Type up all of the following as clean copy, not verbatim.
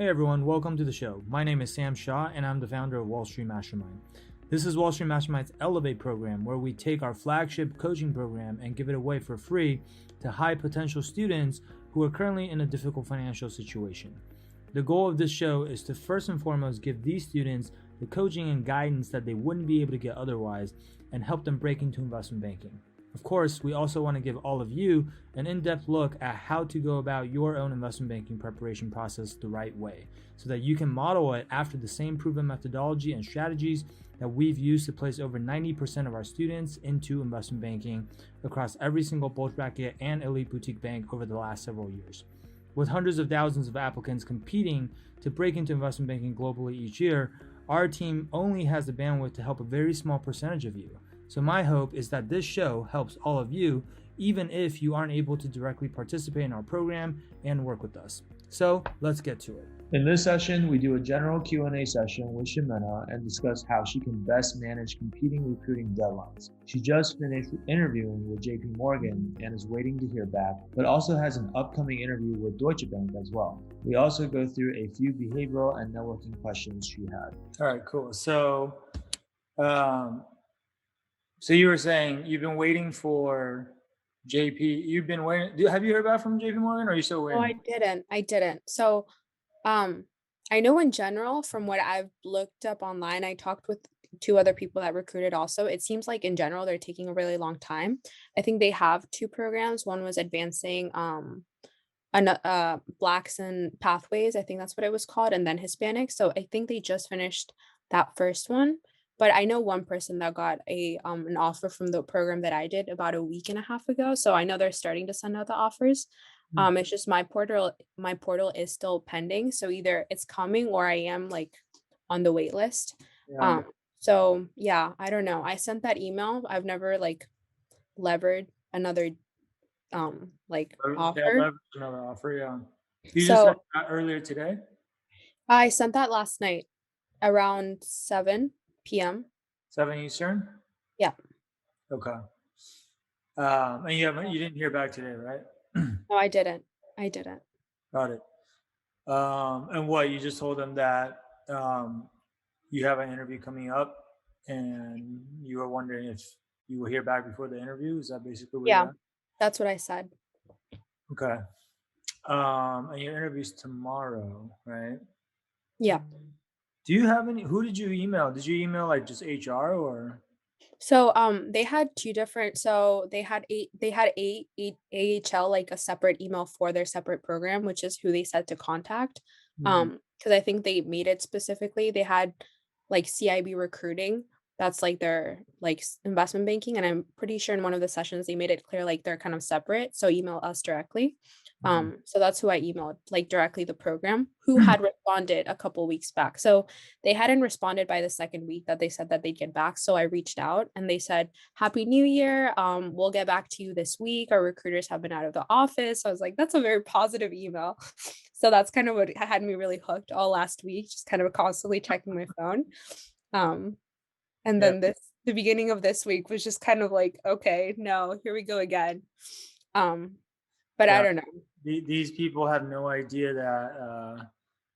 Hey everyone, welcome to the show. My name is Sam Shaw and I'm the founder of Wall Street Mastermind. This is Wall Street Mastermind's Elevate program, where we take our flagship coaching program and give it away for free to high potential students who are currently in a difficult financial situation. The goal of this show is to first and foremost give these students the coaching and guidance that they wouldn't be able to get otherwise and help them break into investment banking. Of course, we also want to give all of you an in-depth look at how to go about your own investment banking preparation process the right way, so that you can model it after the same proven methodology and strategies that we've used to place over 90% of our students into investment banking across every single bulge bracket and elite boutique bank over the last several years. With hundreds of thousands of applicants competing to break into investment banking globally each year, our team only has the bandwidth to help a very small percentage of you. So my hope is that this show helps all of you, even if you aren't able to directly participate in our program and work with us. So let's get to it. In this session, we do a general Q&A session with Ximena and discuss how she can best manage competing recruiting deadlines. She just finished interviewing with JPMorgan and is waiting to hear back, but also has an upcoming interview with Deutsche Bank as well. We also go through a few behavioral and networking questions she had. All right, cool. So you were saying you've been waiting for JP. You've been waiting. Have you heard back from JP Morgan, or are you still waiting? No, I didn't. So, I know in general, from what I've looked up online, I talked with two other people that recruited also. It seems like in general, they're taking a really long time. I think they have two programs. One was advancing, Blacks and Pathways. I think that's what it was called, and then Hispanics. So I think they just finished that first one. But I know one person that got an offer from the program that I did about a week and a half ago. So I know they're starting to send out the offers. It's just my portal is still pending. So either it's coming or I am like on the wait list. Yeah. So yeah, I don't know. I sent that email. I've never like levered another offer. Another offer, yeah. You just So said that earlier today? I sent that last night around 7 p.m. 7 Eastern? Yeah. Okay. And you didn't hear back today, right? No, I didn't. Got it. And what, you just told them that you have an interview coming up and you were wondering if you will hear back before the interview? Is that basically what Yeah, you're at? that's what I said. Okay. And your interview's tomorrow, right? Yeah. Do you have who did you email? Did you email like just HR or? So they had two different, so they had AHL, like a separate email for their separate program, which is who they said to contact. Because I think they made it specifically. They had like CIB recruiting. That's like their like investment banking. And I'm pretty sure in one of the sessions they made it clear like they're kind of separate. So email us directly. So that's who I emailed, like directly the program, who had responded a couple weeks back. So they hadn't responded by the second week that they said that they'd get back. So I reached out and they said, Happy New Year. We'll get back to you this week. Our recruiters have been out of the office. So I was like, that's a very positive email. So that's kind of what had me really hooked all last week, just kind of constantly checking my phone. And then the beginning of this week was just kind of like, okay, no, here we go again. But I don't know. These people have no idea that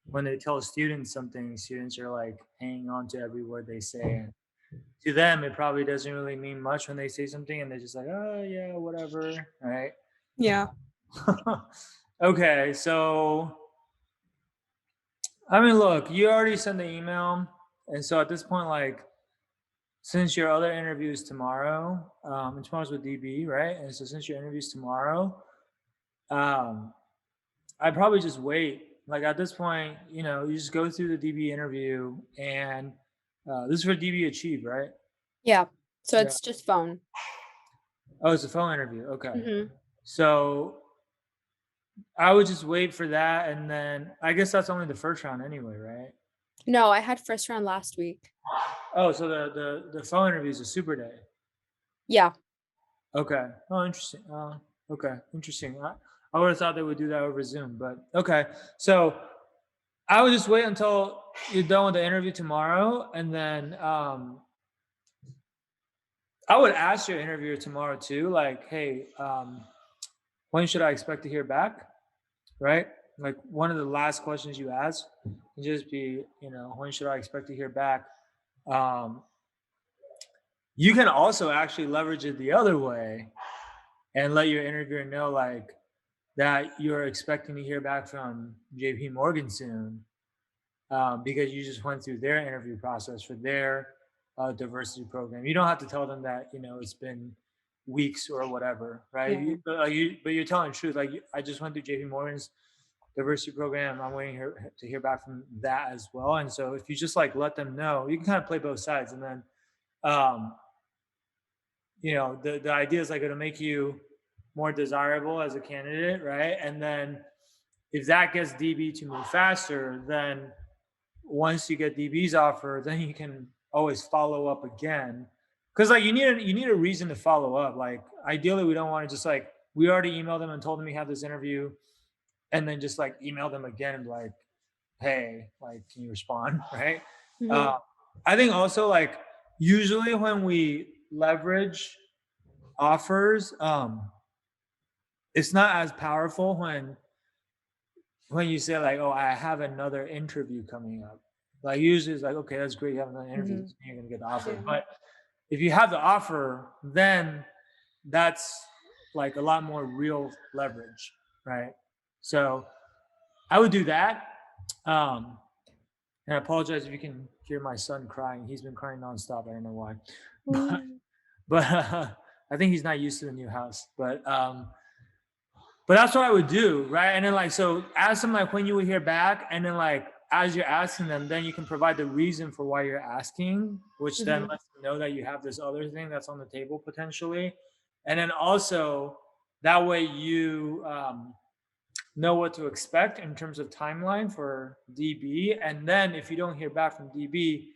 when they tell students something, students are like hanging on to every word they say. And to them, it probably doesn't really mean much when they say something, and they're just like, oh yeah, whatever, right? Yeah. Okay, so I mean, look, you already sent the email, and so at this point, like, since your other interview is tomorrow, and tomorrow's with DB, right? And so since your interview is tomorrow, I'd probably just wait. Like at this point, you just go through the DB interview, and this is for DB Achieve, right? Yeah. So it's just phone. Oh, it's a phone interview. Okay. Mm-hmm. So I would just wait for that, and then I guess that's only the first round anyway, right? No, I had first round last week. Oh, so the phone interview is a super day. Yeah. Okay. Oh, interesting. Okay, interesting. I would have thought they would do that over Zoom, but okay. So I would just wait until you're done with the interview tomorrow, and then I would ask your interviewer tomorrow too, like, hey, when should I expect to hear back? Right? like one of the last questions you ask can just be, when should I expect to hear back? Um, you can also actually leverage it the other way and let your interviewer know like that you're expecting to hear back from JPMorgan soon, because you just went through their interview process for their diversity program. You don't have to tell them that it's been weeks or whatever, right? Yeah. But you're telling the truth. Like I just went through JPMorgan's diversity program. I'm waiting to hear back from that as well. And so if you just like let them know, you can kind of play both sides, and then um, the idea is like it'll make you more desirable as a candidate, right? And then if that gets DB to move faster, then once you get DB's offer, then you can always follow up again. Because like you need a reason to follow up. Like ideally, we don't want to just like we already emailed them and told them we have this interview, and then just like email them again and be like, hey, like, can you respond? Right. Mhm. Uh, I think also like usually when we leverage offers, it's not as powerful when you say like, oh, I have another interview coming up. Like usually it's like, okay, that's great. You have another interview, Mhm. you're gonna get the offer. Yeah. But if you have the offer, then that's like a lot more real leverage, right? So I would do that. Um, and I apologize if you can hear my son crying. He's been crying nonstop. I don't know why, but Mm. I think he's not used to the new house. But that's what I would do, right? And then like so ask them like when you would hear back, and then like as you're asking them, then you can provide the reason for why you're asking, which then Mhm. lets them know that you have this other thing that's on the table potentially. And then also that way you know what to expect in terms of timeline for DB. And then if you don't hear back from DB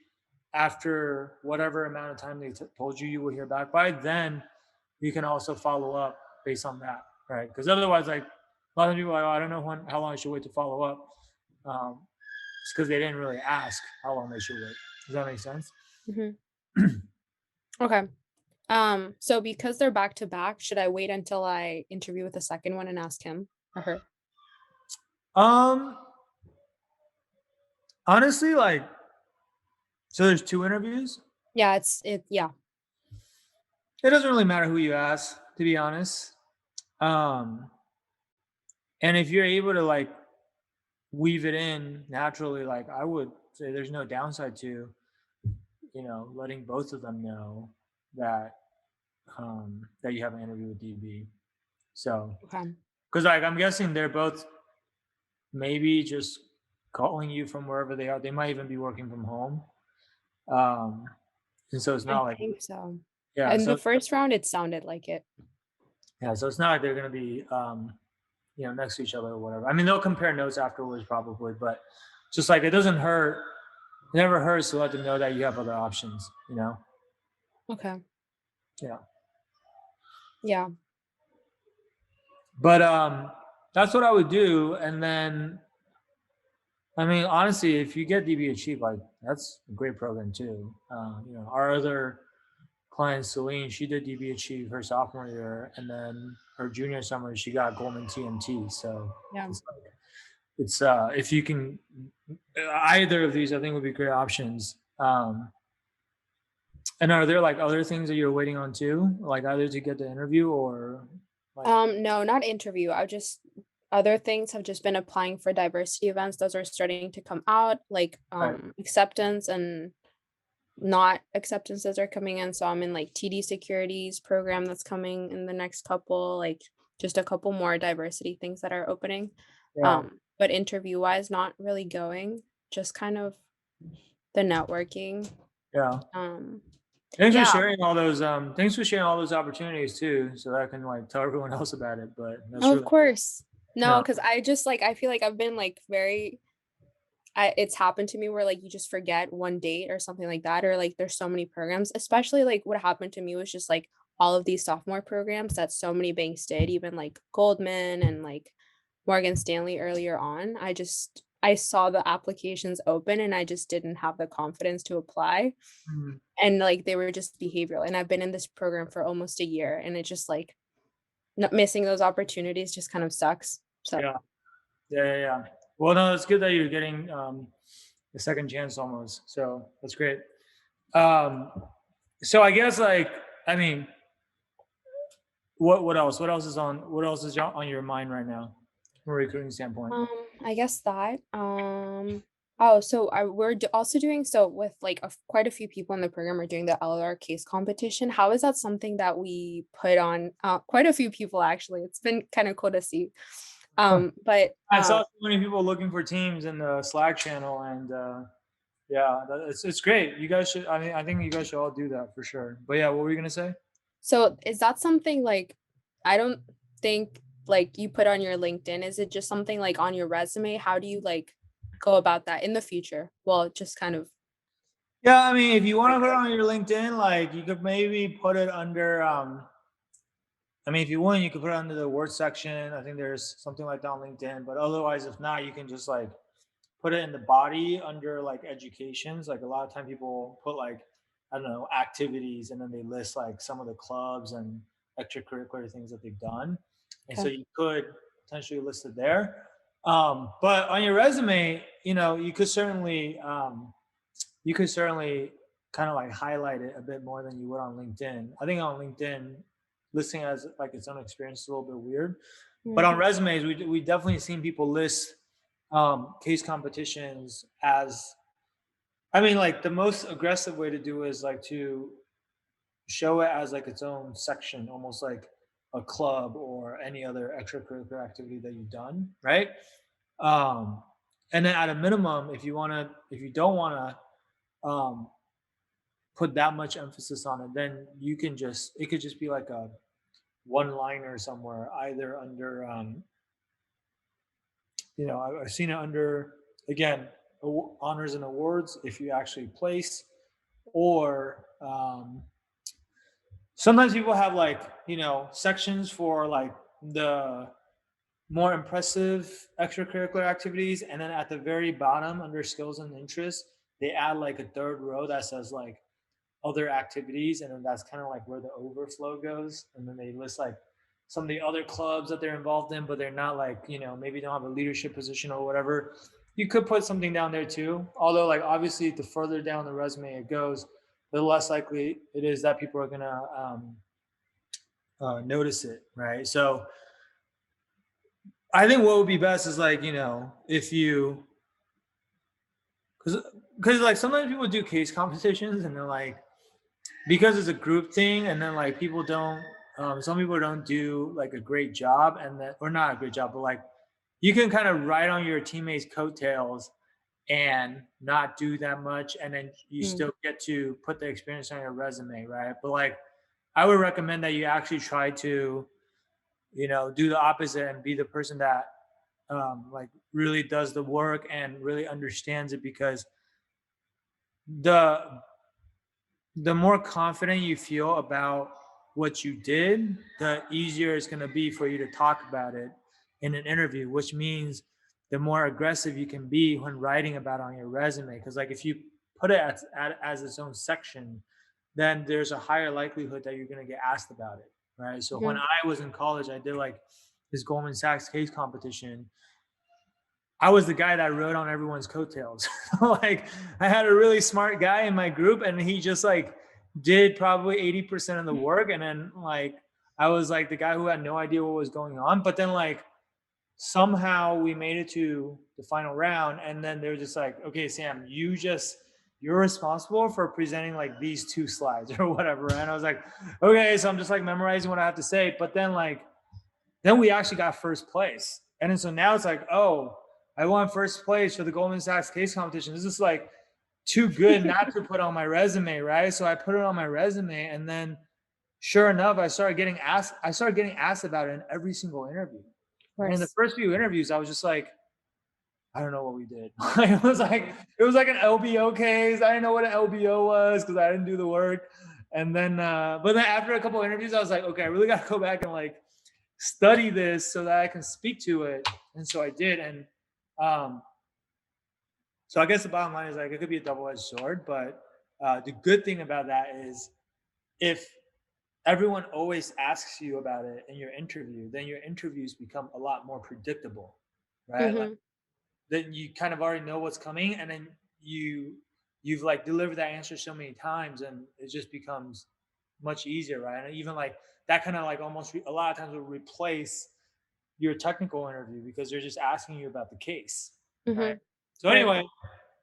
after whatever amount of time they told you you will hear back by, then you can also follow up based on that, right? Because otherwise, like a lot of people are like, oh, I don't know how long I should wait to follow up. It's because they didn't really ask how long they should wait. Does that make sense? Mhm. Okay. So because they're back to back, should I wait until I interview with the second one and ask him or her? Um, honestly, like, so there's two interviews. Yeah, yeah. It doesn't really matter who you ask, to be honest. Um, and if you're able to like weave it in naturally, like I would say, there's no downside to letting both of them know that that you have an interview with DB. So, Okay. because like I'm guessing they're both maybe just calling you from wherever they are. They might even be working from home. Um, and so it's I not like think so. yeah, In the so first round, it sounded like it. yeah, so it's not like they're gonna be next to each other or whatever. I mean, they'll compare notes afterwards probably, but just like it doesn't hurt. It never hurts to let them know that you have other options. Okay. Yeah. Yeah. But that's what I would do, and then I mean, honestly, if you get DB Achieve, like that's a great program too. Our other client Celine, she did DB Achieve her sophomore year, and then her junior summer she got Goldman TMT. So Yeah. it's like it's if you can either of these, I think would be great options. And are there like other things that you're waiting on too, like either to get the interview or like No, not interview. I just other things have just been applying for diversity events. Those are starting to come out, like right? acceptance and not acceptances are coming in. So I'm in like TD Securities program that's coming in the next couple, like just a couple more diversity things that are opening. Yeah, But interview wise, not really going, just kind of the networking. yeah. Um, Thanks for yeah, sharing all those. Thanks for sharing all those opportunities too, so that I can like tell everyone else about it. But that's of really course. No, yeah, because I just like I feel like I've been like very it's happened to me where like you just forget one date or something like that, or like there's so many programs, especially like what happened to me was just like all of these sophomore programs that so many banks did, even like Goldman and like Morgan Stanley earlier on. I saw the applications open and I just didn't have the confidence to apply. Mhm. And like they were just behavioral. And I've been in this program for almost a year and it just like not missing those opportunities just kind of sucks. So Yeah, Yeah. Well, no, it's good that you're getting a second chance almost. So that's great. Um, so I guess like, I mean, what else? What else is on your mind right now from a recruiting standpoint? I guess that. Oh, so also doing so with like quite a few people in the program are doing the LR case competition. How is that something that we put on? Quite a few people actually. It's been kind of cool to see. But I saw so many people looking for teams in the Slack channel, and yeah, it's great. You guys should. I mean, I think you guys should all do that for sure. But yeah, what were you gonna say? so is that something like I don't think like you put on your LinkedIn? Is it just something like on your resume? How do you like go about that in the future? Well, just kind of. Yeah, I mean, if you want to put it on your LinkedIn, like you could maybe put it under. I mean, if you want, you could put it under the work section. I think there's something like that on LinkedIn. But otherwise, if not, you can just like put it in the body under like educations. Like a lot of time people put like, I don't know, activities, and then they list like some of the clubs and extracurricular things that they've done. And so Okay. you could potentially list it there. But on your resume, you could certainly kind of like highlight it a bit more than you would on LinkedIn. I think on LinkedIn, listing as like its own experience is a little bit weird. But on resumes, we definitely seen people list case competitions as, I mean, like the most aggressive way to do is like to show it as like its own section, almost like a club or any other extracurricular activity that you've done, right? Um, and then at a minimum, if you don't want to put that much emphasis on it, then it could just be like a one liner somewhere, either under, I've seen it under, again, honors and awards if you actually place, or sometimes people have like, sections for like the more impressive extracurricular activities. And then at the very bottom under skills and interests, they add like a third row that says like other activities, and then that's kind of like where the overflow goes. And then they list like some of the other clubs that they're involved in, but they're not like, maybe don't have a leadership position or whatever. You could put something down there too, although like obviously the further down the resume it goes, the less likely it is that people are gonna notice it, right? So I think what would be best is like, if you, because like sometimes people do case competitions and they're like, because it's a group thing, and then like people don't, some people don't do like a great job, and then, or not a great job, but like you can kind of ride on your teammates coattails and not do that much, and then you Mm. still get to put the experience on your resume, right? But like I would recommend that you actually try to, do the opposite and be the person that like really does the work and really understands it, because the the more confident you feel about what you did, the easier it's going to be for you to talk about it in an interview, which means the more aggressive you can be when writing about it on your resume. Because like if you put it as its own section, then there's a higher likelihood that you're going to get asked about it, right? So when Mhm. I was in college, I did like this Goldman Sachs case competition. I was the guy that rode on everyone's coattails. Like I had a really smart guy in my group, and he just like did probably 80% of the work. And then like I was like the guy who had no idea what was going on. But then like somehow we made it to the final round, and then they were just like, okay, Sam, you're responsible for presenting like these two slides or whatever. And I was like, okay, so I'm just like memorizing what I have to say. But then we actually got first place. And then so now it's like, oh, I won first place for the Goldman Sachs case competition. This is like too good not to put on my resume, right? So I put it on my resume, and then sure enough, I started getting asked about it in every single interview. Of And in the course. first few interviews, I was just like, I don't know what we did. It was like an LBO case. I didn't know what an LBO was because I didn't do the work. And then but then after a couple of interviews, I was like, okay, I really got to go back and like study this so that I can speak to it. And so I did. And um, so I guess the bottom line is like it could be a double-edged sword, but the good thing about that is if everyone always asks you about it in your interview, then your interviews become a lot more predictable, right? Like Mhm. then you kind of already know what's coming, and then you've like delivered that answer so many times, and it just becomes much easier, right? And even like that kind of like almost a lot of times will replace your technical interview because they're just asking you about the case, right? Mhm. So Right. anyway,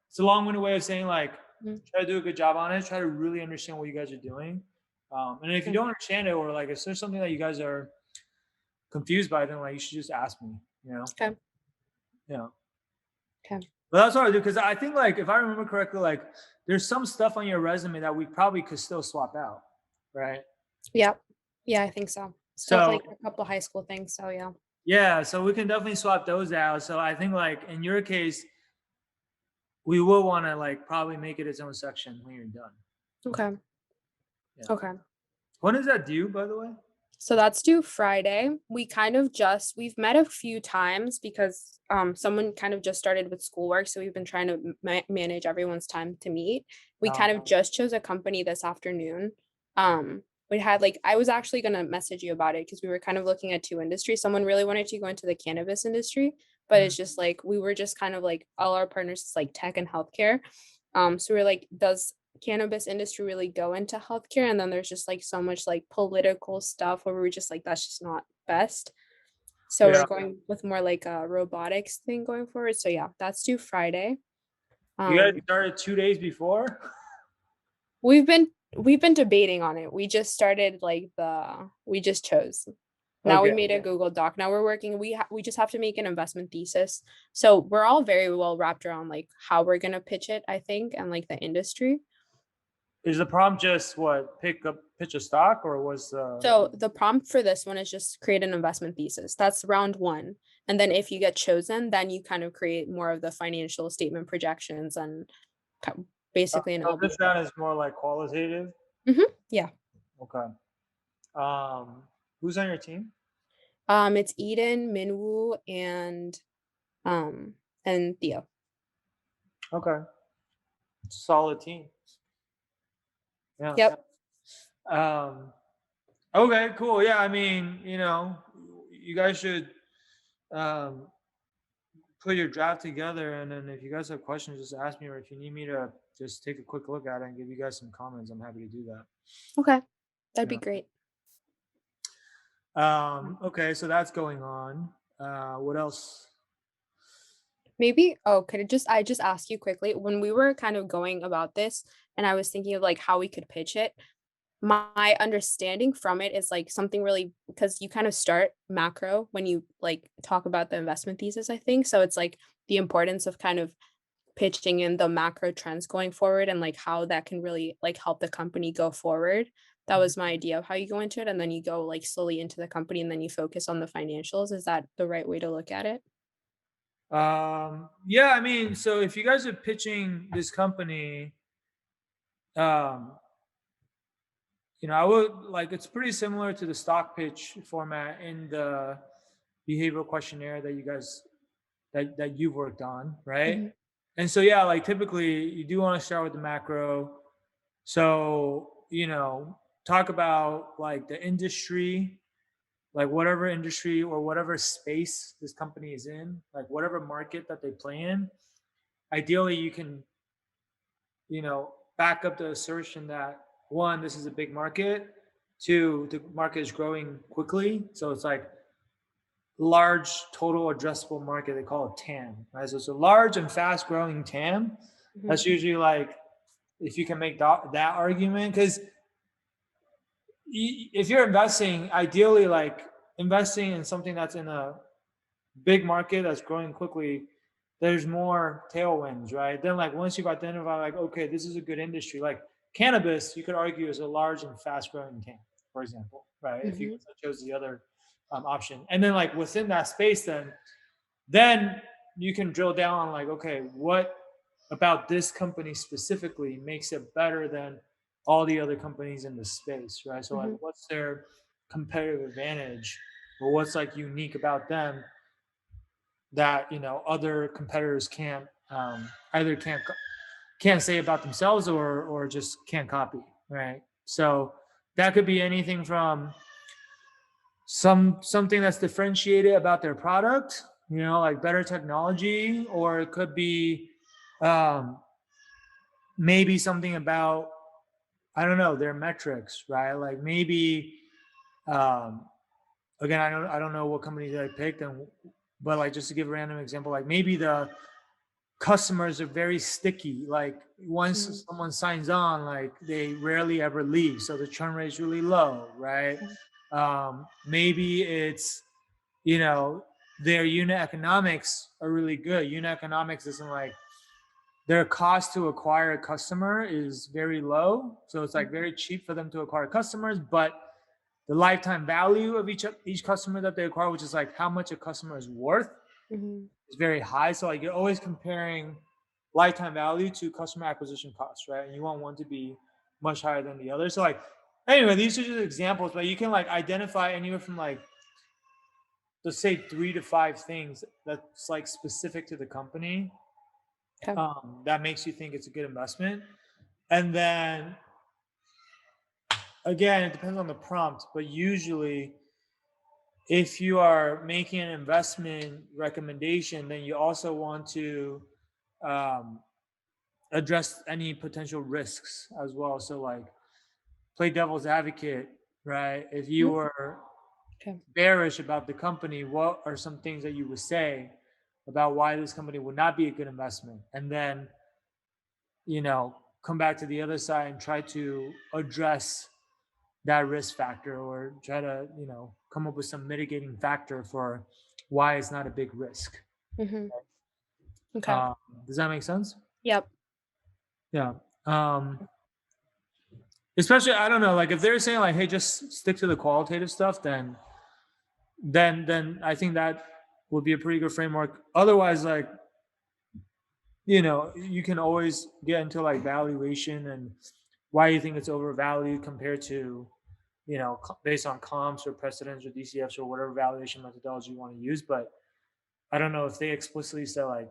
it's a long-winded way of saying like Mhm. try to do a good job on it. Try to really understand what you guys are doing, and if you Okay. don't understand it, or like if there's something that you guys are confused by, then like you should just ask me. Okay. Yeah. Okay. But that's what I do because I think like if I remember correctly, like there's some stuff on your resume that we probably could still swap out, right? Yep. Yeah, I think so. Still So like a couple high school things, so yeah. yeah, so we can definitely swap those out. So I think like in your case, we will want to like probably make it its own section when you're done. Okay. Yeah. Okay. When is that due, by the way? So that's due Friday. We've met a few times because someone kind of just started with schoolwork, so we've been trying to manage everyone's time to meet. We Um, kind of just chose a company this afternoon. We had like I was actually going to message you about it because we were kind of looking at two industries. Someone really wanted to go into the cannabis industry, but mm, it's just like we were just kind of like all our partners is like tech and healthcare. So we're like, does cannabis industry really go into healthcare? And then there's just like so much like political stuff where we're just like, that's just not best. So we're yeah. going with more like a robotics thing going forward. So yeah, that's due Friday. You guys Um, started 2 days before? we've been we've been debating on it. We just started like we just chose. Now we Okay. made a Google Doc. Now we're working. We just have to make an investment thesis. So we're all very well wrapped around like how we're gonna pitch it, I think, and like the industry. Is the prompt just what pitch a stock, or was So the prompt for this one is just create an investment thesis. That's round one. And then if you get chosen, then you kind of create more of the financial statement projections and basically an so this LBO. sound is more like qualitative? Yeah. Okay. Um, who's on your team? It's Eden, Minwoo, and Theo. Okay. Solid team. Yeah. Yep. Um, okay, cool. Yeah, I mean, you guys should um, put your draft together, and then if you guys have questions, just ask me, or if you need me to just take a quick look at it and give you guys some comments, I'm happy to do that. Okay. That'd be Yeah. great. Okay, so that's going on. What else? Maybe, could I just ask you quickly, when we were kind of going about this and I was thinking of like how we could pitch it, my understanding from it is like something really because you kind of start macro when you like talk about the investment thesis, I think. So it's like the importance of kind of pitching in the macro trends going forward and like how that can really like help the company go forward. That was my idea of how you go into it. And then you go like slowly into the company and then you focus on the financials. Is that the right way to look at it? Yeah, I mean, so if you guys are pitching this company, um, I would like it's pretty similar to the stock pitch format in the behavioral questionnaire that you guys that you've worked on, right? Mhm. And so yeah, like typically you do want to start with the macro. So, talk about like the industry, like whatever industry or whatever space this company is in, like whatever market that they play in. Ideally, you can, back up the assertion that one, this is a big market. Two, the market is growing quickly. So it's like large total addressable market. They call it TAM, right? So it's a large and fast growing TAM. Mhm. That's usually like if you can make that argument, because if you're investing, ideally, like investing in something that's in a big market that's growing quickly, there's more tailwinds, right? Then, like once you've identified, like, okay, this is a good industry, like cannabis, you could argue is a large and fast growing TAM, for example, right? If you Mhm. chose the other option, and then like within that space, then you can drill down on like, okay, what about this company specifically makes it better than all the other companies in the space, right? So like, Mhm. what's their competitive advantage, or what's like unique about them that other competitors can't either can't say about themselves, or just can't copy, right? So that could be anything from something that's differentiated about their product, like better technology, or it could be um, maybe something about, I don't know, their metrics, right? Like maybe, um, again, I don't know what companies I picked, but like just to give a random example, like maybe the customers are very sticky. Like Mhm. once someone signs on, like they rarely ever leave, so the churn rate is really low, right? Okay. Maybe it's, you know, their unit economics are really good. Unit economics isn't like their cost to acquire a customer is very low, so it's like very cheap for them to acquire customers, but the lifetime value of each customer that they acquire, which is like how much a customer is worth, Mhm. is very high. So like you're always comparing lifetime value to customer acquisition costs, right? And you want one to be much higher than the other. So like anyway, these are just examples, but you can like identify anywhere from like, let's say 3 to 5 things that's like specific to the company, Okay. that makes you think it's a good investment. And then again, it depends on the prompt, but usually if you are making an investment recommendation, then you also want to um, address any potential risks as well. So, like, play devil's advocate, right? If you Mhm. were Okay. bearish about the company, what are some things that you would say about why this company would not be a good investment? And then, come back to the other side and try to address that risk factor, or try to, come up with some mitigating factor for why it's not a big risk. Mhm. Okay. Um, does that make sense? Yep. Yeah. Especially, I don't know, like if they're saying like, hey, just stick to the qualitative stuff, then I think that would be a pretty good framework. Otherwise, like, you can always get into like valuation and why you think it's overvalued compared to, based on comps or precedents or DCFs or whatever valuation methodology you want to use. But I don't know if they explicitly say like,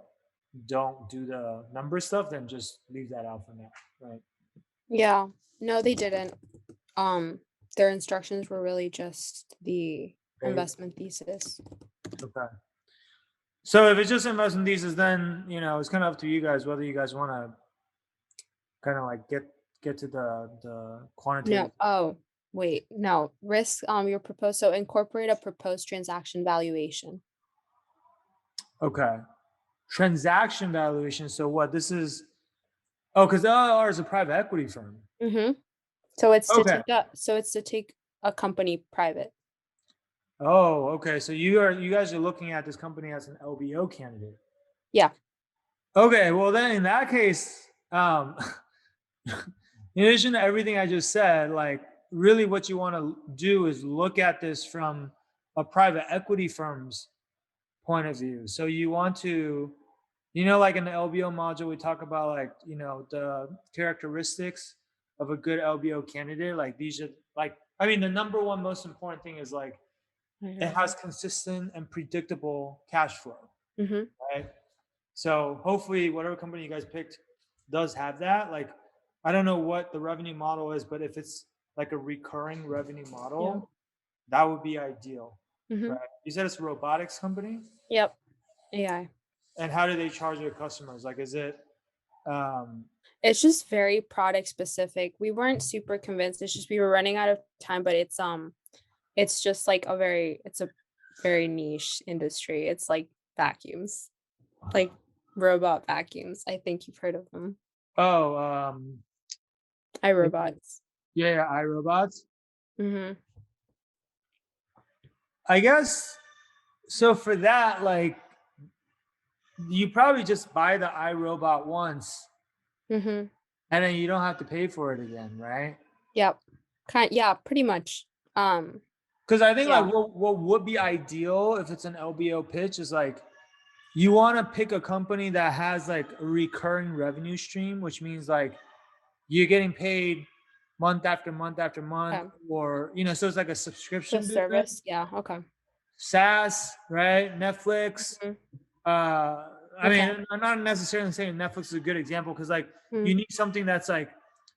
don't do the number stuff, then just leave that out for now, right? Yeah. No, they didn't. Um, their instructions were really just the Okay. investment thesis. Okay. So if it's just investment thesis, then it's kind of up to you guys whether you guys want to kind of like get to the quantitative. No. Oh, wait. No. Risk, your proposed, so incorporate a proposed transaction valuation. Okay. Transaction valuation. So what this is? Oh, because LLR is a private equity firm. Mhm. So it's to Okay. take a company private. Oh, okay. So you guys are looking at this company as an LBO candidate. Yeah. Okay. Well, then in that case, in addition to everything I just said, like really what you want to do is look at this from a private equity firm's point of view. So you want to, like in the LBO module, we talk about like, the characteristics of a good LBO candidate. Like these are like, I mean, the number one most important thing is like it has consistent and predictable cash flow, Mhm. right? So hopefully whatever company you guys picked does have that. Like, I don't know what the revenue model is, but if it's like a recurring revenue Yeah. model, that would be ideal, Mhm. right? You said it's a robotics company, Yep. AI. and how do they charge their customers? Like, is it, um, It's just very product specific. We weren't super convinced. It's just we were running out of time, but it's just like it's a very niche industry. It's like vacuums, like robot vacuums. I think you've heard of them. oh, iRobots. yeah, iRobots. Mhm. I guess so. For that, like, you probably just buy the iRobot once, Mhm. and then you don't have to pay for it again, right? Yep. Yeah, pretty much. Because I think like Yeah. what would be ideal if it's an LBO pitch is like you want to pick a company that has like a recurring revenue stream, which means like you're getting paid month after month after month, Okay. or so it's like a The subscription business, service. Yeah. Okay. SaaS, right? Netflix. Mhm. I Okay. mean, I'm not necessarily saying Netflix is a good example because like you Mm. need something that's like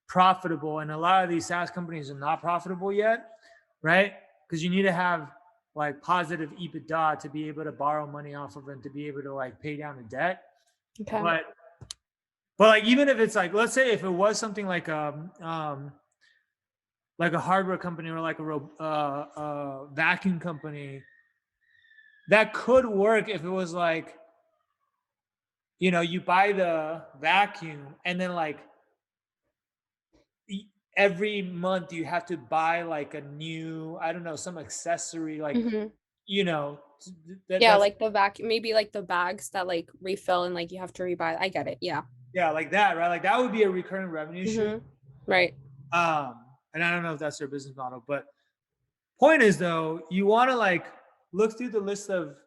profitable, and a lot of these SaaS companies are not profitable yet, right? Because you need to have like positive EBITDA to be able to borrow money off of and to be able to like pay down the debt. Okay. But like even if it's like, let's say if it was something like a hardware company or like a vacuum company, that could work if it was like, you buy the vacuum and then like every month you have to buy like a new, I don't know, some accessory, like, Mhm. you know, Yeah, that's like the vacuum, maybe like the bags that like refill and like you have to rebuy. I get it. Yeah. yeah, like that, right? Like that would be a recurring revenue stream. Mhm. Right. And I don't know if that's their business model, but point is though, you want to like look through the list of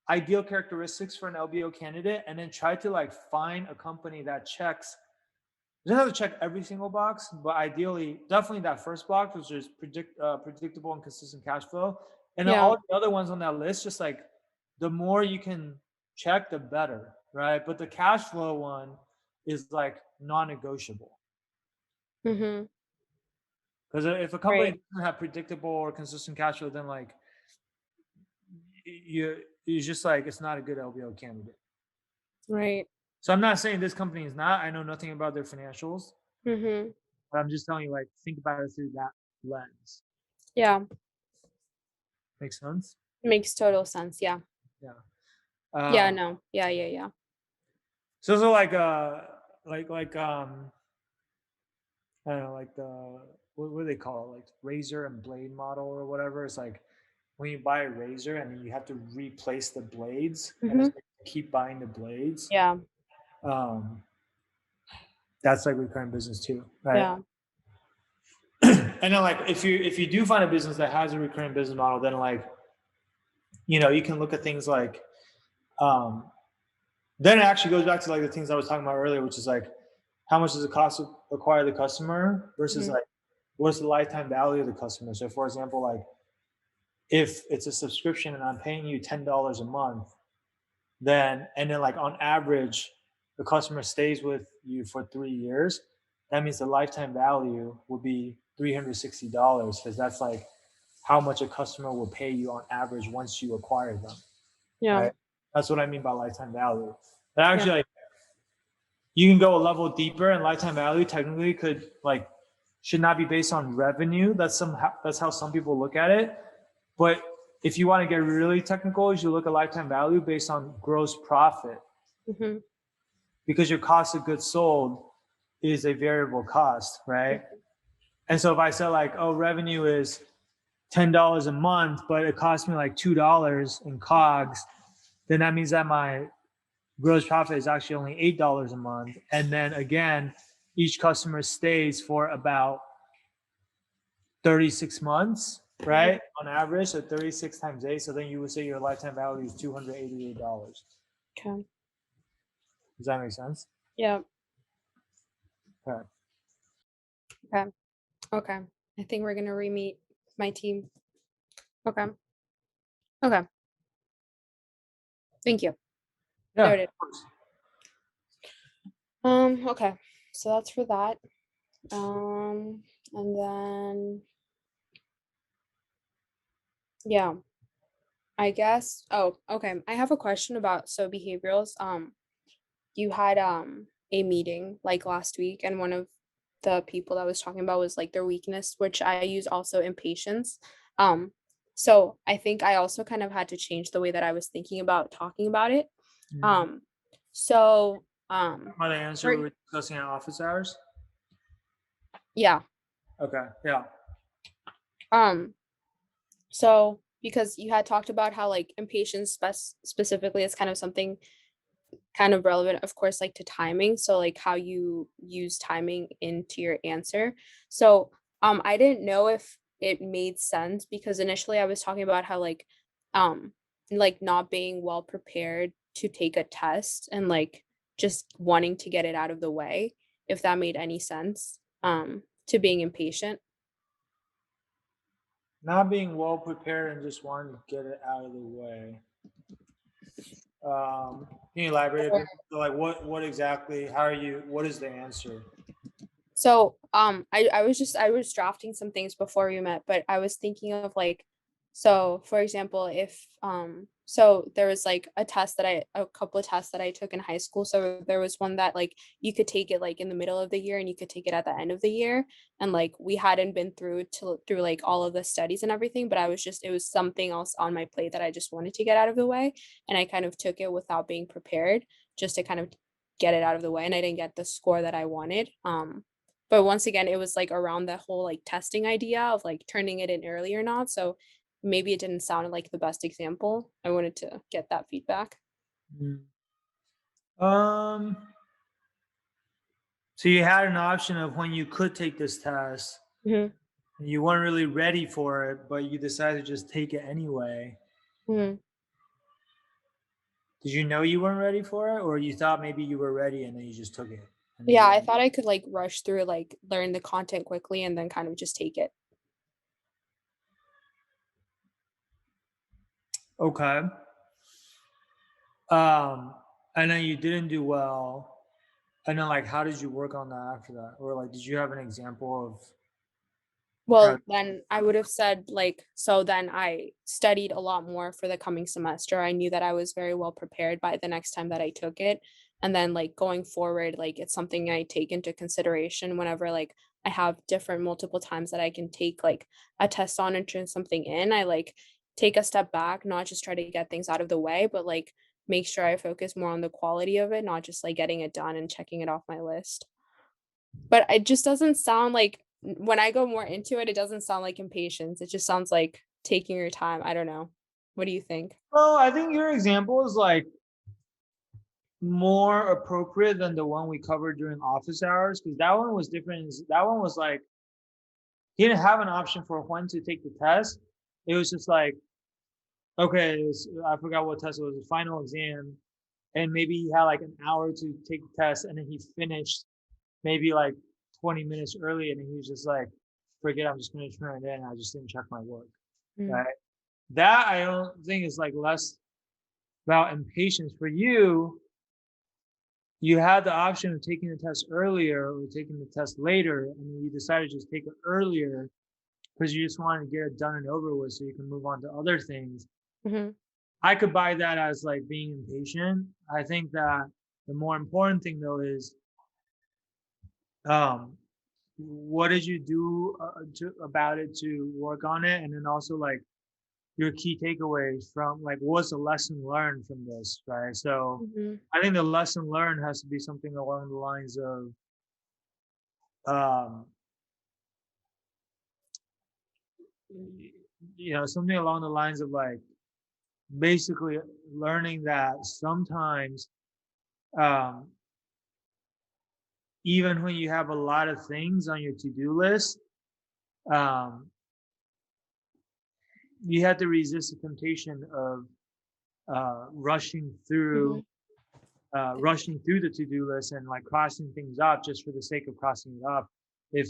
ideal characteristics for an LBO candidate and then try to like find a company that checks, doesn't have to check every single box, but ideally definitely that first box, which is predictable and consistent cash flow. And then Yeah. all the other ones on that list, just like the more you can check, the better, right? But the cash flow one is like non-negotiable. Mhm. Because if a company Right. doesn't have predictable or consistent cash flow, then like you just like it's not a good LBO candidate. Right. So I'm not saying this company is not. I know nothing about their financials, Mhm. but I'm just telling you like think about it through that lens. Yeah. Makes sense? Makes total sense. Yeah. Yeah. Yeah, Um, no. Yeah, yeah, yeah. so like I don't know, like the what do they call it? Like razor and blade model or whatever. It's like when you buy a razor and then you have to replace the blades and it's Mhm. like keep buying the blades. Yeah. Um, that's like recurring business too, right? Yeah. And then like if you do find a business that has a recurring business model, then like you can look at things like um, then it actually goes back to like the things I was talking about earlier, which is like how much does it cost to acquire the customer versus Mhm. like what's the lifetime value of the customer. So for example, like if it's a subscription and I'm paying you $10 a month, then like on average the customer stays with you for 3 years. That means the lifetime value will be $360 because that's like how much a customer will pay you on average once you acquire them, Yeah. right? That's what I mean by lifetime value. But Yeah. actually, like, you can go a level deeper, and lifetime value technically could like should not be based on revenue. That's how some people look at it. But if you want to get really technical, you should look at lifetime value based on gross profit Mhm. because your cost of goods sold is a variable cost, right? And so if I said like, oh, revenue is $10 a month, but it costs me like $2 in COGS, then that means that my gross profit is actually only $8 a month. And then again, each customer stays for about 36 months, Mhm. right? On average, so 36 times 8. So then you would say your lifetime value is $288. Okay. Does that make sense? Yeah. Okay. Okay. Okay. I think we're gonna re-meet my team. Okay. Okay. Thank you. Yeah. Noted. Okay. So that's for that. And then yeah, I guess. Oh, okay. I have a question about so behaviorals. You had a meeting like last week, and one of the people that was talking about was like their weakness, which I use also impatience. Um, so I think I also kind of had to change the way that I was thinking about talking about it. Mhm. Um, so My answer for we were discussing at office hours. yeah. Okay. Yeah. Um, so because you had talked about how like impatience specifically is kind of something kind of relevant, of course, like to timing. So like how you use timing into your answer. So I didn't know if it made sense because initially I was talking about how like not being well prepared to take a test and like just wanting to get it out of the way, if that made any sense, to being impatient. Not being well prepared and just wanting to get it out of the way. Can you elaborate a bit? So like what exactly, how are you, what is the answer? So, I was drafting some things before we met, but I was thinking of like So, for example, if so there was like a couple of tests that I took in high school. So there was one that like you could take it like in the middle of the year and you could take it at the end of the year. And like we hadn't been through like all of the studies and everything, but it was something else on my plate that I just wanted to get out of the way. And I kind of took it without being prepared just to kind of get it out of the way. And I didn't get the score that I wanted. But once again, it was like around the whole like testing idea of like turning it in early or not. So maybe it didn't sound like the best example. I wanted to get that feedback. Mm. Um, so you had an option of when you could take this test, Mhm, and you weren't really ready for it, but you decided to just take it anyway. mhm. Did you know you weren't ready for it, or you thought maybe you were ready and then you just took it? And then Yeah, you I thought I could, like, rush through, like, learn the content quickly and then kind of just take it. okay. Um, and then you didn't do well. And then like how did you work on that after that? Or like did you have an example of how Well, then I would have said, like so then I studied a lot more for the coming semester. I knew that I was very well prepared by the next time that I took it. And then, like, going forward, like, it's something I take into consideration whenever, like, I have different multiple times that I can take, like, a test on and turn something in. I, like, take a step back, not just try to get things out of the way, but, like, make sure I focus more on the quality of it, not just, like, getting it done and checking it off my list. But it just doesn't sound like when I go more into it, it doesn't sound like impatience, it just sounds like taking your time, I don't know. What do you think? well, I think your example is like more appropriate than the one we covered during office hours because that one was different. That one was like he didn't have an option for when to take the test. It was just like, okay, I forgot what test it was, the final exam, and maybe he had like an hour to take the test, and then he finished maybe like 20 minutes early, and then he was just like, forget, I'm just going to turn it in. I just didn't check my work. Mm, Right. That I don't think is like less about impatience for you. You had the option of taking the test earlier or taking the test later, and you decided to just take it earlier because you just wanted to get it done and over with so you can move on to other things. mhm, I could buy that as like being impatient. I think that the more important thing though is um, what did you do about it to work on it, and then also like your key takeaways from like what's the lesson learned from this, right? So mhm, I think the lesson learned has to be something along the lines of um, something along the lines of like basically learning that sometimes um, even when you have a lot of things on your to-do list, um, you have to resist the temptation of mhm, rushing through the to-do list and like crossing things off just for the sake of crossing it off. If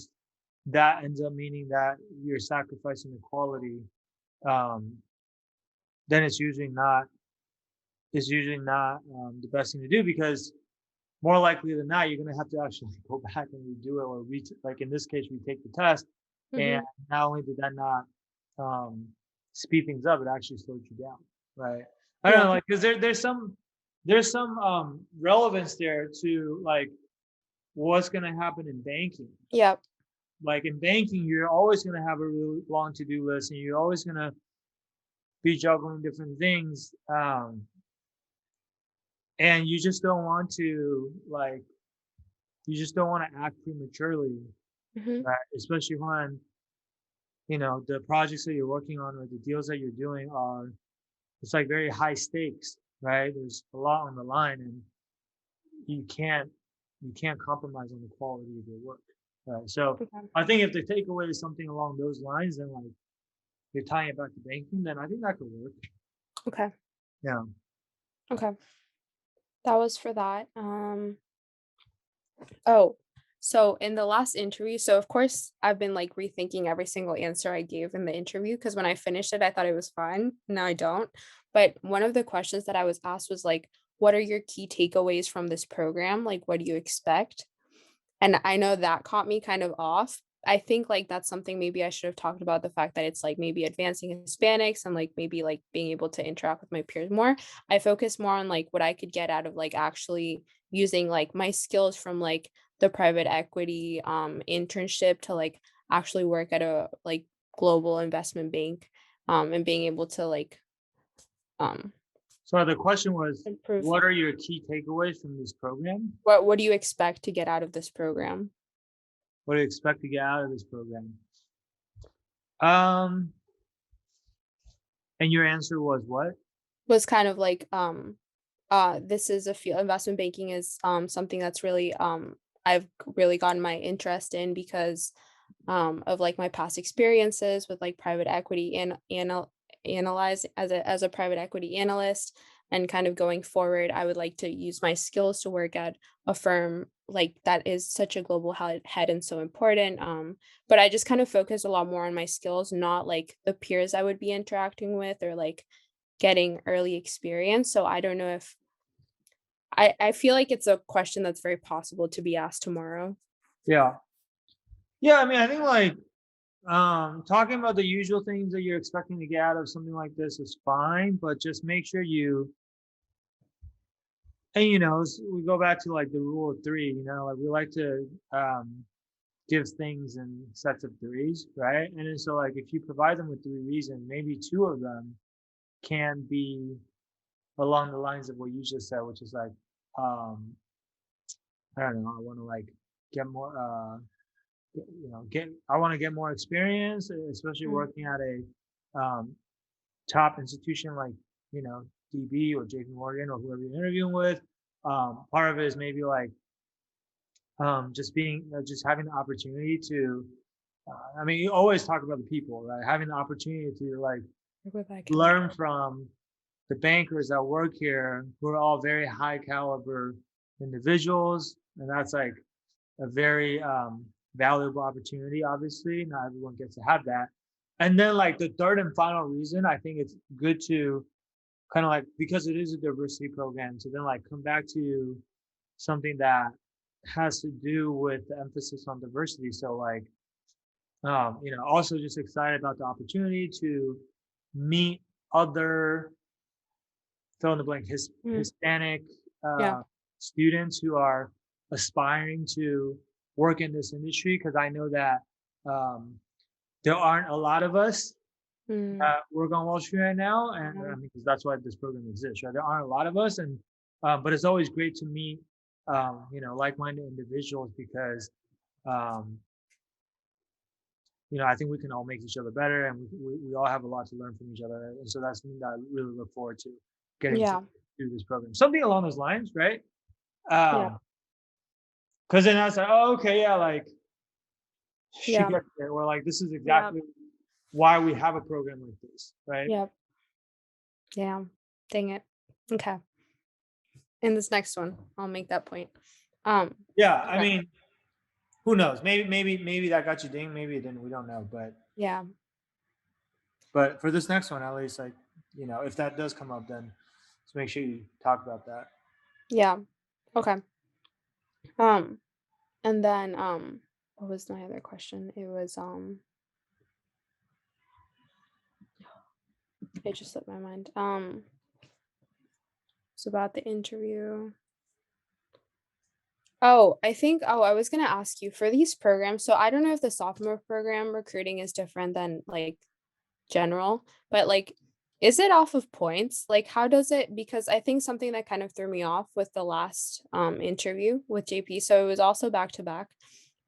that ends up meaning that you're sacrificing the quality, um, then it's usually not the best thing to do because more likely than not, you're going to have to actually go back and redo it or like in this case, retake the test. And mhm. not only did that not um, speed things up, it actually slowed you down, right? I don't Yeah, know, like because there's some relevance there to like what's going to happen in banking. yep, Like in banking, you're always going to have a really long to-do list, and you're always going to be juggling different things, and you just don't want to act prematurely, mhm, right? Especially when the projects that you're working on or the deals that you're doing are it's like very high stakes, right? There's a lot on the line, and you can't you can't compromise on the quality of your work, right? So okay, I think if the takeaway is something along those lines, then like you're tying it back to banking, then I think that could work. okay, Yeah. okay. That was for that, oh, so in the last interview so of course, I've been, like, rethinking every single answer I gave in the interview because when I finished it, I thought it was fine, now I don't, but one of the questions that I was asked was, like, "What are your key takeaways from this program? Like, what do you expect?" And I know that caught me kind of off, I think, like, that's something maybe I should have talked about, the fact that it's, like, maybe advancing Hispanics and, like, maybe, like, being able to interact with my peers more. I focus more on, like, what I could get out of, like, actually using, like, my skills from, like, the private equity, internship to, like, actually work at a, like, global investment bank, and being able to, like, um, So the question was, improve. what are your key takeaways from this program? What do you expect to get out of this program? What do you expect to get out of this program? Um, and your answer was what? Was kind of like, this is a field investment banking is, something that's really, I've really gotten my interest in because, of, like, my past experiences with, like, private equity and analyze as a private equity analyst, and kind of going forward, I would like to use my skills to work at a firm, like, that is such a global head and so important, but I just kind of focus a lot more on my skills, not, like, the peers I would be interacting with or, like, getting early experience, so I don't know if I feel like it's a question that's very possible to be asked tomorrow. Yeah. Yeah, I mean, I think like talking about the usual things that you're expecting to get out of something like this is fine, but just make sure you and we go back to like the rule of three, like we like to give things in sets of threes, right? And then so like if you provide them with three reasons, maybe two of them can be along the lines of what you just said, which is like um I don't know, I want to like get more get I want to get more experience, especially Mm, working at a um top institution like DB or JPMorgan or whoever you're interviewing with. Part of it is maybe like just being just having the opportunity to I mean, you always talk about the people, right? Having the opportunity to like work with that kind. learn from the bankers that work here who are all very high caliber individuals, and that's like a very valuable opportunity. Obviously, not everyone gets to have that. And then like the third and final reason, I think it's good to kind of like because it is a diversity program, to then like come back to something that has to do with the emphasis on diversity. So like also just excited about the opportunity to meet other fill in the blank Mm, Hispanic yeah. students who are aspiring to work in this industry because I know that um, there aren't a lot of us Mm, that work on Wall Street right now, and yeah. I mean because that's why this program exists, right? There aren't a lot of us, and but it's always great to meet like-minded individuals because um, I think we can all make each other better, and we all have a lot to learn from each other, and so that's something that I really look forward to getting to Yeah. do this program. Something along those lines, right? Yeah. Because then I was like, oh, okay, yeah, like she Yeah. gets it. We're like, this is Yeah. exactly why we have a program like this, right? Yeah. Yeah. Dang it. Okay. In this next one, I'll make that point. Um, Yeah, I okay. mean, who knows? Maybe that got you dinged. Maybe it didn't. We don't know. Yeah. But for this next one, at least, like if that does come up, then let's make sure you talk about that. Yeah. Okay. Um, and then, what was my other question? It was, it just slipped my mind. It's about the interview. Oh, I was gonna ask you for these programs. So I don't know if the sophomore program recruiting is different than like general, but like, is it off of points? Like, how does it? Because I think something that kind of threw me off with the last interview with JP. So it was also back to back,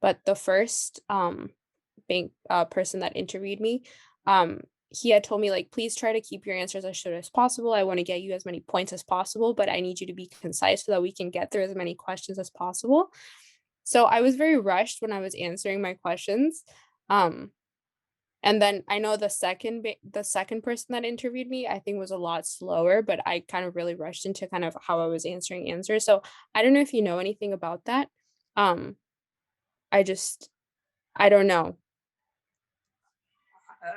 but the first bank person that interviewed me, um, he had told me like, please try to keep your answers as short as possible. I want to get you as many points as possible, but I need you to be concise so that we can get through as many questions as possible. So I was very rushed when I was answering my questions. Um, and then I know the second person that interviewed me, I think was a lot slower, but I kind of really rushed into kind of how I was answering answers. So I don't know if you know anything about that. Um, I just I don't know.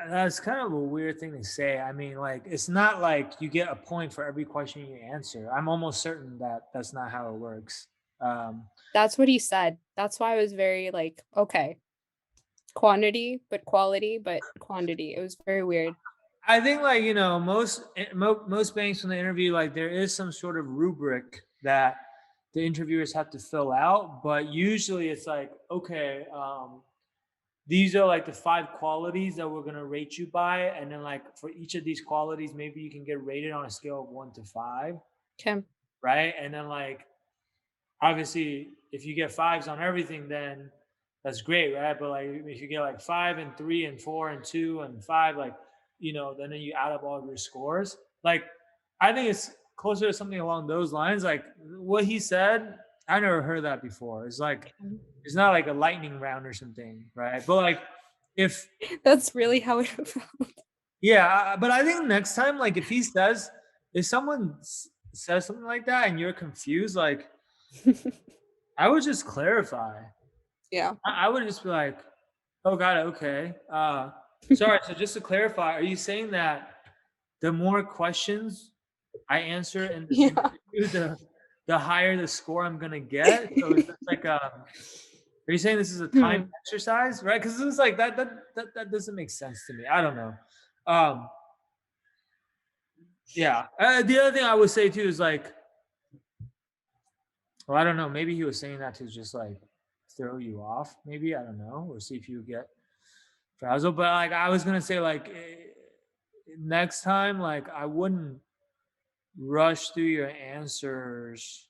That's kind of a weird thing to say. I mean, like, it's not like you get a point for every question you answer. I'm almost certain that that's not how it works. Um, That's what he said. That's why I was very like, okay. quantity, but quality, but quantity. It was very weird. I think like most banks when they interview, like there is some sort of rubric that the interviewers have to fill out, but usually it's like, okay, these are like the 5 qualities that we're gonna rate you by, and then like for each of these qualities, maybe you can get rated on a scale of 1 to 5, Okay. right? And then like obviously if you get fives on everything, then that's great, right? But like if you get like 5 and 3 and 4 and 2 and 5, like then you add up all of your scores. Like I think it's closer to something along those lines. Like what he said, I never heard that before. It's like it's not like a lightning round or something, right? But like if That's really how it felt. yeah, but I think next time, like if someone says something like that and you're confused, like I would just clarify. Yeah. I would just be like, "Oh, got it. Okay. Sorry. So just to clarify, are you saying that the more questions I answer in this Yeah. interview, the higher the score I'm gonna get? So is this like are you saying this is a time Hmm. exercise, right? Because it's like that doesn't make sense to me. I don't know. Um, yeah. The other thing I would say too is like, well, I don't know. Maybe he was saying that to just like throw you off. Maybe I don't know, or see if you get frazzled. But like I was gonna say, like next time, like I wouldn't rush through your answers.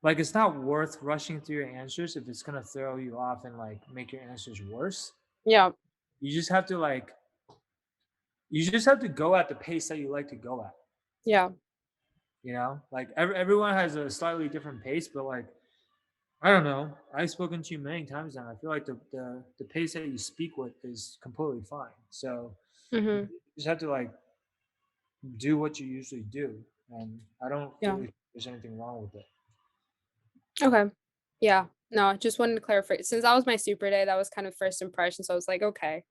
Like it's not worth rushing through your answers if it's gonna throw you off and like make your answers worse. Yeah. You just have to like you just have to go at the pace that you like to go at. Yeah. Like everyone has a slightly different pace, but like I don't know. I've spoken to you many times now. I feel like the pace that you speak with is completely fine. So you Hmm. just have to like do what you usually do, and I don't Yeah. really think there's anything wrong with it. Okay. Yeah. No, just wanted to clarify. Since that was my super day, that was kind of first impression. So I was like, okay,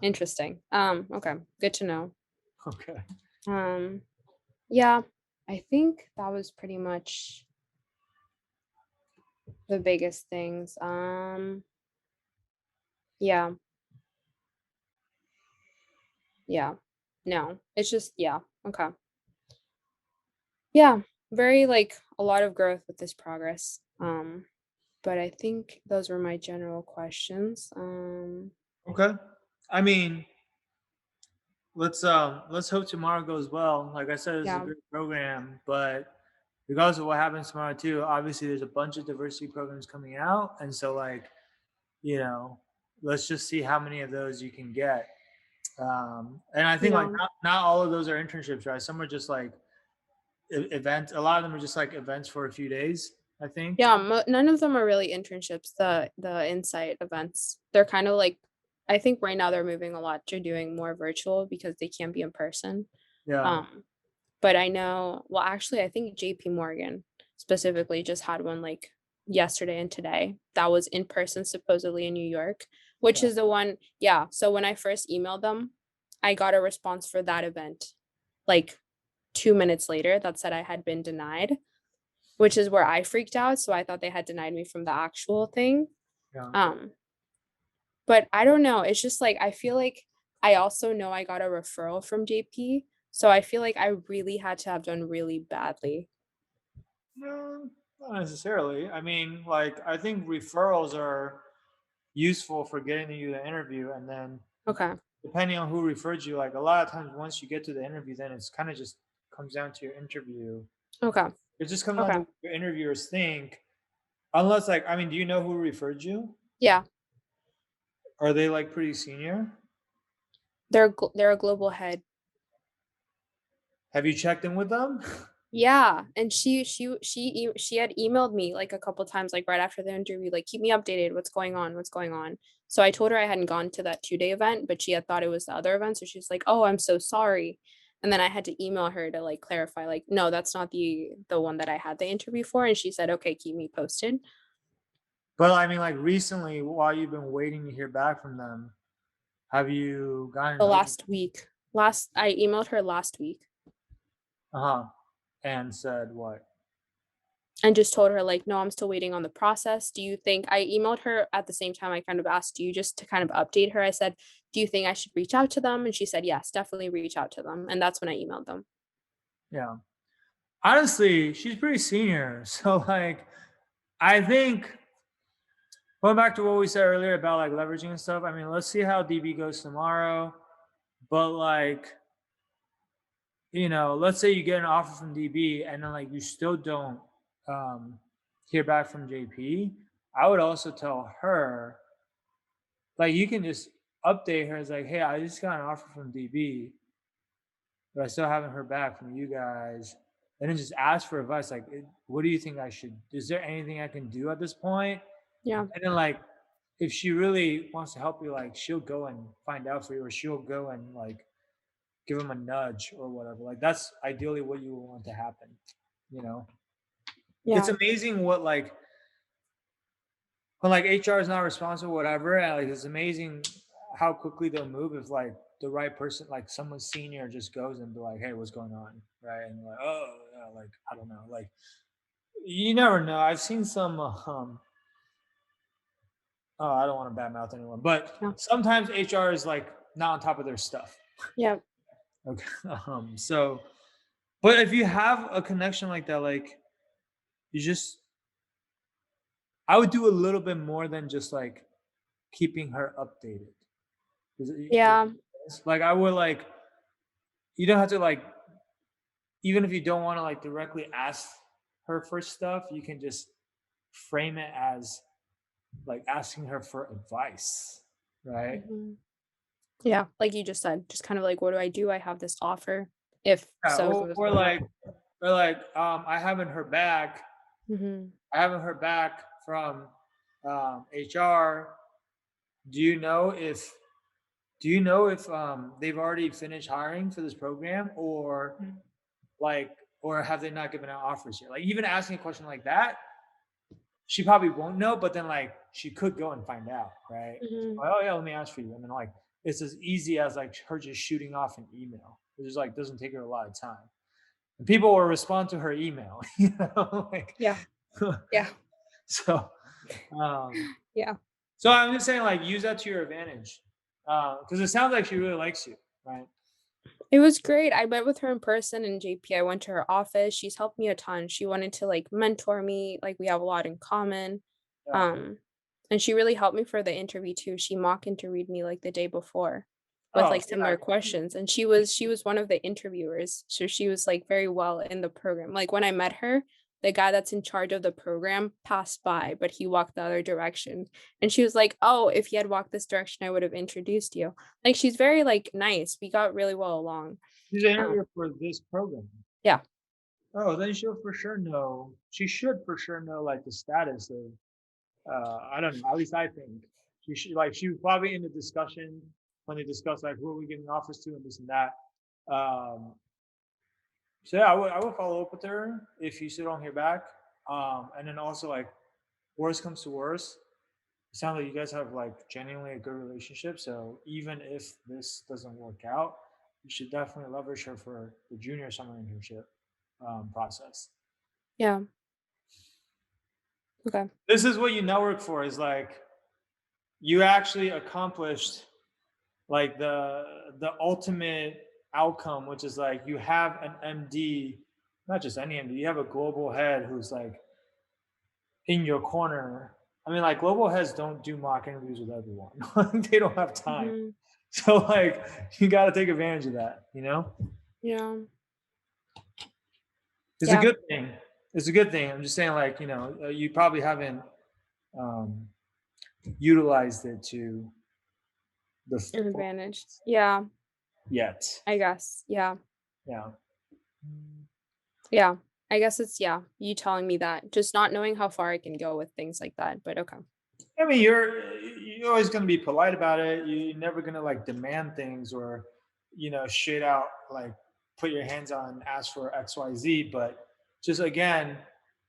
interesting. Okay, good to know. Okay. Um, yeah, I think that was pretty much the biggest things. Yeah, yeah. No, it's just yeah. Okay. Yeah, very like a lot of growth with this progress. But I think those were my general questions. Okay. I mean, let's hope tomorrow goes well. Like I said, it's a Yeah, great program, but regardless of what happens tomorrow too, obviously there's a bunch of diversity programs coming out, and so like you know, let's just see how many of those you can get. And I think like yeah. not all of those are internships, right? Some are just like events. A lot of them are just like events for a few days. I think. Yeah, none of them are really internships, the Insight events. They're kind of like I think right now they're moving a lot to doing more virtual because they can't be in person. Yeah. Um, but I know well, actually, I think JPMorgan specifically just had one like yesterday and today that was in person supposedly in New York, which Yeah. is the one, yeah. So when I first emailed them, I got a response for that event like 2 minutes later that said I had been denied, which is where I freaked out. So I thought they had denied me from the actual thing. Yeah. Um, but I don't know. It's just like I feel like I also know I got a referral from JP. So I feel like I really had to have done really badly. No, not necessarily. I mean, like I think referrals are useful for getting you the interview, and then Okay. depending on who referred you, like a lot of times once you get to the interview, then it's kind of just comes down to your interview. Okay. It just comes down to Okay. what your interviewers think. Unless, like, I mean, do you know who referred you? Yeah. Are they like pretty senior? They're a global head. Have you checked in with them? Yeah, and she had emailed me like a couple times like right after the interview like keep me updated, what's going on, what's going on. So I told her I hadn't gone to that 2-day event, but she had thought it was the other event, so she's like, "Oh, I'm so sorry." And then I had to email her to like clarify like, "No, that's not the one that I had the interview for." And she said, "Okay, keep me posted." But I mean, like recently, while you've been waiting to hear back from them, have you gotten The in touch? last week. Last I emailed her last week. Uh huh. And said what? and just told her like, "No, I'm still waiting on the process. Do you think" I emailed her at the same time I kind of asked you just to kind of update her. I said, "Do you think I should reach out to them?" And she said, "Yes, definitely reach out to them." And that's when I emailed them. Yeah. Honestly, she's pretty senior. So like I think going back to what we said earlier about like leveraging and stuff, I mean, let's see how DB goes tomorrow. But like, let's say you get an offer from DB and then like you still don't um hear back from JP. I would also tell her, like you can just update her as like, hey, I just got an offer from DB, but I still haven't heard back from you guys. And then just ask for advice. Like, what do you think I should? Is there anything I can do at this point? Yeah. And then like, if she really wants to help you, like she'll go and find out for you, or she'll go and like give him a nudge or whatever. Like that's ideally what you want to happen. You know, it's Yeah. amazing what like when like HR is not responsible, whatever. And like it's amazing how quickly they'll move if like the right person, like someone senior, just goes and be like, "Hey, what's going on?" Right? And like, oh, yeah, like I don't know, like you never know. I've seen some. Oh, I don't want to badmouth anyone, but Yeah. sometimes HR is like not on top of their stuff. Yeah. Okay. So, but if you have a connection like that, like you just, I would do a little bit more than just like keeping her updated. Yeah. Like I would like, you don't have to like, even if you don't want to like directly ask her for stuff, you can just frame it as like asking her for advice, right? Mhm. Yeah, like you just said, just kind of like, "What do I do? I have this offer. If Yeah, so or, so or so." like, or like, I haven't heard back. Mhm. I haven't heard back from HR. Do you know if they've already finished hiring for this program, or Mm. like, or have they not given out offers yet? Like even asking a question like that, she probably won't know, but then like she could go and find out, right? Mhm. Like, oh yeah, let me ask for you. And then like it's as easy as like her just shooting off an email. It just like doesn't take her a lot of time. And people will respond to her email, like Yeah. Yeah. so um Yeah. so I'm just saying like use that to your advantage. Because it sounds like she really likes you, right? It was great. I met with her in person in JP. I went to her office. She's helped me a ton. She wanted to like mentor me. Like we have a lot in common. Yeah. Um, and she really helped me for the interview too. She mock interviewed me like the day before with Oh like yeah. similar questions. And she was one of the interviewers. So she was like very well in the program. Like when I met her, the guy that's in charge of the program passed by, but he walked the other direction. And she was like, "Oh, if he had walked this direction, I would have introduced you." Like, she's very, like, nice. We got really well along. She's an Um, interviewer for this program. yeah. Oh, then she'll for sure know. She should for sure know like the status of. I don't know. At least I think she should like she was probably in the discussion when they discussed like who are we giving offers to and this and that. Um, so yeah, I would follow up with her if you still don't hear back. And then also like worst comes to worst, it sounds like you guys have like genuinely a good relationship. So even if this doesn't work out, you should definitely leverage her for the junior summer internship process. Yeah. Okay. This is what you network for. Is like you actually accomplished like the ultimate outcome, which is like you have an MD, not just any MD. You have a global head who's like in your corner. I mean, like global heads don't do mock interviews with everyone. They don't have time. Mhm. So like you got to take advantage of that, Yeah. It's a Yeah. good thing. It's a good thing. I'm just saying like, you probably haven't um, utilized it to the An full advantage. Yeah, yet. I guess. Yeah. Yeah. Yeah. I guess it's yeah, you telling me that, just not knowing how far I can go with things like that, but okay. I mean, you're always going to be polite about it. You're never going to like demand things or, straight out like put your hands on and ask for X, Y, Z. But just again,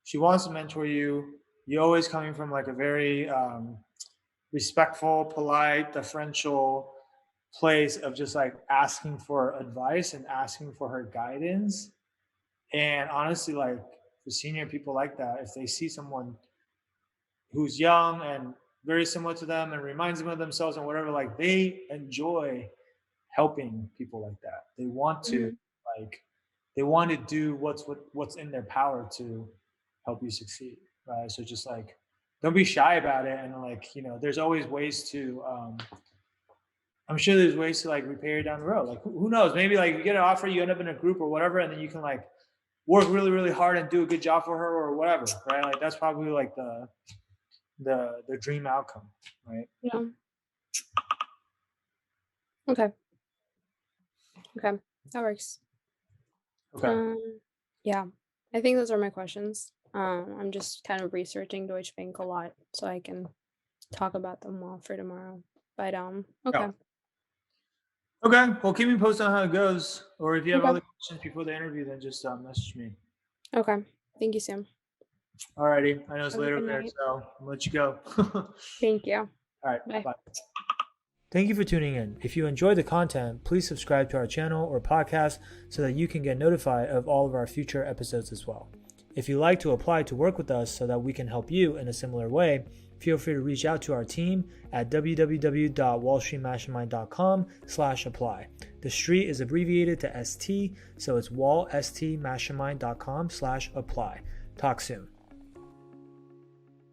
she wants to mentor you. You're always coming from like a very respectful, polite, deferential place of just like asking for advice and asking for her guidance. And honestly, like for senior people like that, if they see someone who's young and very similar to them and reminds them of themselves and whatever, like they enjoy helping people like that. They want to Mhm. like they want to do what's in their power to help you succeed, right? So just like don't be shy about it, and like there's always ways to. I'm sure there's ways to like repay her down the road. Like who knows? Maybe like you get an offer, you end up in a group or whatever, and then you can like work really really hard and do a good job for her or whatever, right? Like that's probably like the dream outcome, right? Yeah. Okay. Okay. That works. Okay. Yeah. I think those are my questions. I'm just kind of researching Deutsche Bank a lot so I can talk about them all for tomorrow. But Yeah. okay. Okay. Well, keep me posted on how it goes, or if you have Okay. other questions before the interview, then just message me. Okay. Thank you, Sam. Alrighty. I know it's Have a late good over there, night. so I'll let you go. All Thank you. right. Bye. Bye. Thank you for tuning in. If you enjoyed the content, please subscribe to our channel or podcast so that you can get notified of all of our future episodes as well. If you'd like to apply to work with us so that we can help you in a similar way, feel free to reach out to our team at www.wallstreetmastermind.com/apply. The street is abbreviated to ST, so it's wallstmastermind.com/apply. Talk soon.